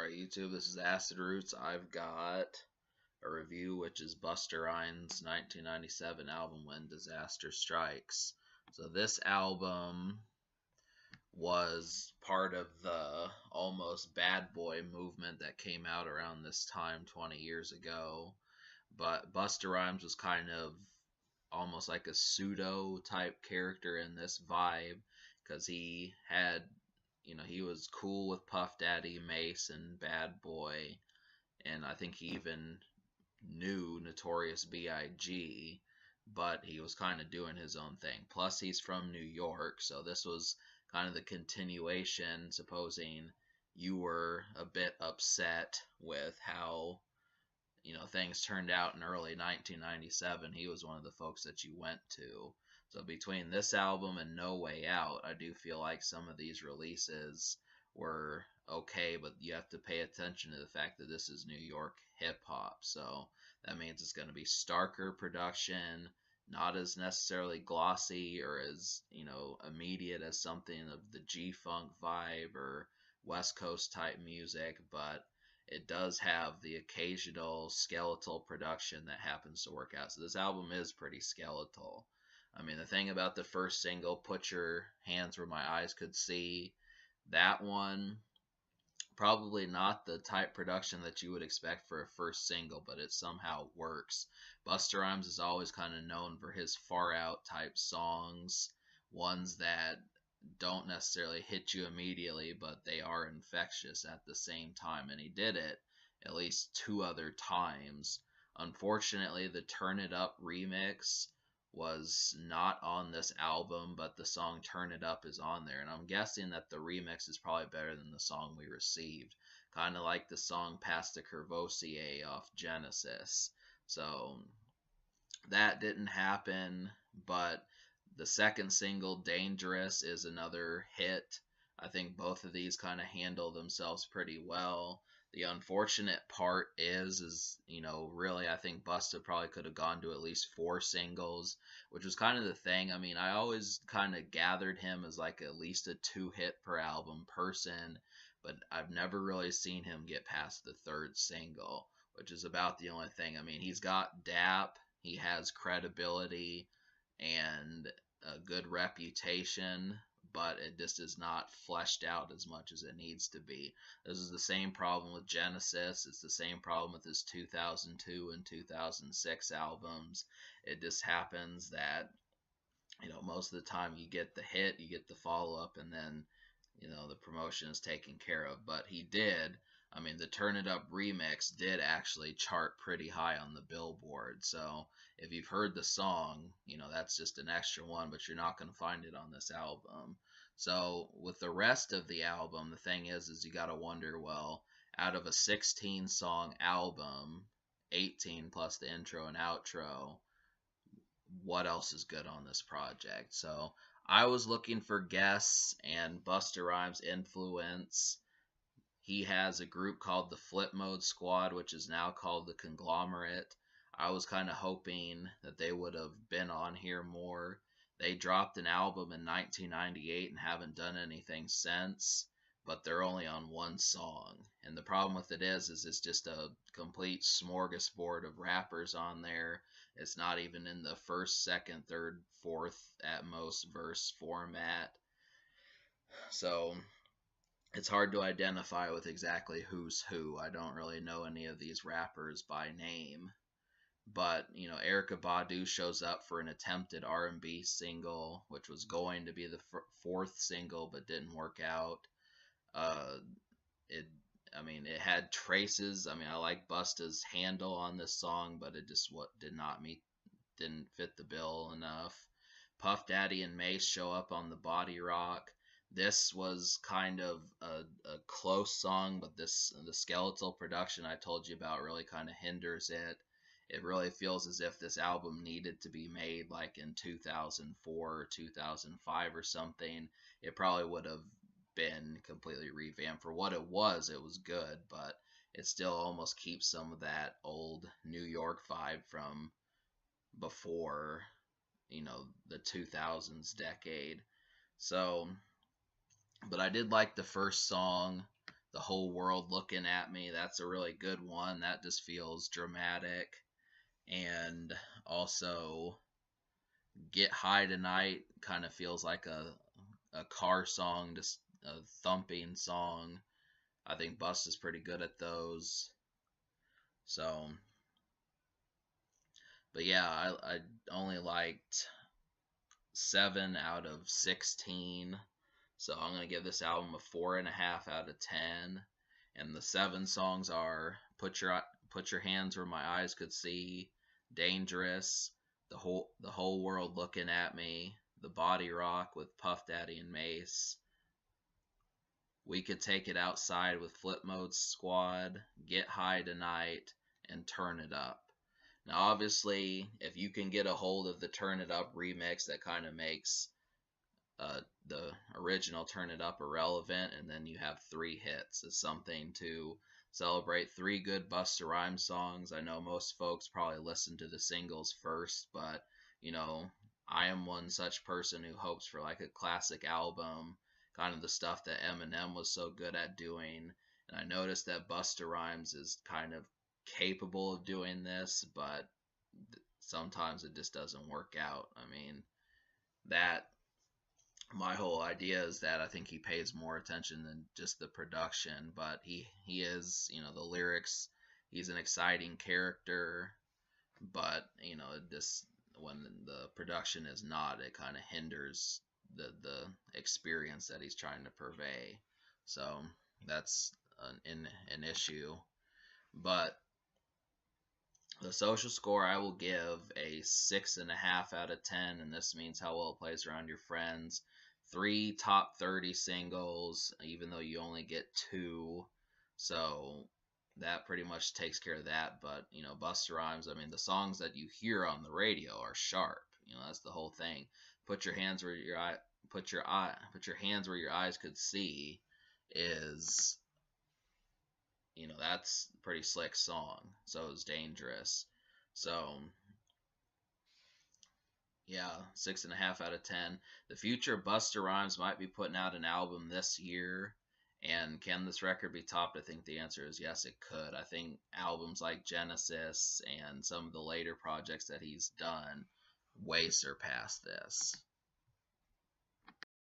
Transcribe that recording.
Alright, YouTube, this is Acid Roots. I've got a review, which is Busta Rhymes' 1997 album, When Disaster Strikes. So this album was part of the almost bad boy movement that came out around this time 20 years ago. But Busta Rhymes was kind of almost like a pseudo type character in this vibe because he had, he was cool with Puff Daddy, Mace, and Bad Boy, and I think he even knew Notorious B.I.G., but he was kind of doing his own thing. Plus, he's from New York, so this was kind of the continuation, supposing you were a bit upset with how things turned out in early 1997. He was one of the folks that you went to. So between this album and No Way Out, I do feel like some of these releases were okay, but you have to pay attention to the fact that this is New York hip hop. So that means it's going to be starker production, not as necessarily glossy or as, immediate as something of the G-Funk vibe or West Coast type music, but it does have the occasional skeletal production that happens to work out. So this album is pretty skeletal. I mean, the thing about the first single, Put Your Hands Where My Eyes Could See, that one, probably not the type production that you would expect for a first single, but it somehow works. Busta Rhymes is always kind of known for his far out type songs, ones that don't necessarily hit you immediately, but they are infectious at the same time, and he did it at least two other times. Unfortunately, the Turn It Up remix was not on this album, but the song Turn It Up is on there, and I'm guessing that the remix is probably better than the song we received, kind of like the song Past the Courvoisier off Genesis. So that didn't happen, but the second single, Dangerous, is another hit. I think both of these kind of handle themselves pretty well. The unfortunate part is, really I think Busta probably could have gone to at least 4 singles, which was kind of the thing. I mean, I always kind of gathered him as like at least a 2-hit per album person, but I've never really seen him get past the 3rd single, which is about the only thing. I mean, he's got DAP, he has credibility and a good reputation, but it just is not fleshed out as much as it needs to be. This is the same problem with Genesis. It's the same problem with his 2002 and 2006 albums. It just happens that, most of the time you get the hit, you get the follow-up, and then, the promotion is taken care of. But he did. I mean, the Turn It Up remix did actually chart pretty high on the Billboard. So if you've heard the song, that's just an extra one, but you're not going to find it on this album. So with the rest of the album, the thing is you got to wonder, well, out of a 16-song album, 18 plus the intro and outro, what else is good on this project? So I was looking for guests and Busta Rhymes' influence. He has a group called the Flip Mode Squad, which is now called the Conglomerate. I was kind of hoping that they would have been on here more. They dropped an album in 1998 and haven't done anything since, but they're only on one song. And the problem with it is it's just a complete smorgasbord of rappers on there. It's not even in the first, second, third, fourth, at most, verse format. So it's hard to identify with exactly who's who. I don't really know any of these rappers by name. But, Erykah Badu shows up for an attempted R&B single, which was going to be the 4th single, but didn't work out. It had traces. I like Busta's handle on this song, but it just didn't fit the bill enough. Puff Daddy and Mace show up on the Body Rock. This was kind of a close song, but the skeletal production I told you about really kind of hinders it. It really feels as if this album needed to be made like in 2004 or 2005 or something. It probably would have been completely revamped. For what it was good, but it still almost keeps some of that old New York vibe from before, the 2000s decade. So, but I did like the first song. The Whole World Looking at Me, that's a really good one. That just feels dramatic. And also Get High Tonight kind of feels like a car song, just a thumping song. I think Busta's pretty good at those. So, but yeah, I only liked 7 out of 16. So I'm gonna give this album a 4.5 out of 10. And the 7 songs are Put Your Hands Where My Eyes Could See, Dangerous, the whole World Looking at Me, The Body Rock with Puff Daddy and Mace, We Could Take It Outside with Flip Mode Squad, Get High Tonight, and Turn It Up. Now, obviously, if you can get a hold of the Turn It Up remix, that kind of makes the original Turn It Up irrelevant, and then you have 3 hits. It's something to celebrate. 3 good Busta Rhymes songs. I know most folks probably listen to the singles first, but I am one such person who hopes for like a classic album, kind of the stuff that Eminem was so good at doing. And I noticed that Busta Rhymes is kind of capable of doing this, but sometimes it just doesn't work out. I mean, that my whole idea is that I think he pays more attention than just the production, but he is, the lyrics, he's an exciting character, but this when the production is not, it kind of hinders the experience that he's trying to purvey. So that's an issue. But the social score, I will give a 6.5 out of 10, and this means how well it plays around your friends. 3 top 30 singles, even though you only get 2, so that pretty much takes care of that. But Busta Rhymes, I mean, the songs that you hear on the radio are sharp. That's the whole thing. Put your hands where your eye, put your hands where your eyes could see, is that's a pretty slick song. So is Dangerous. So yeah, 6.5 out of 10. The future Busta Rhymes might be putting out an album this year. And can this record be topped? I think the answer is yes, it could. I think albums like Genesis and some of the later projects that he's done way surpass this.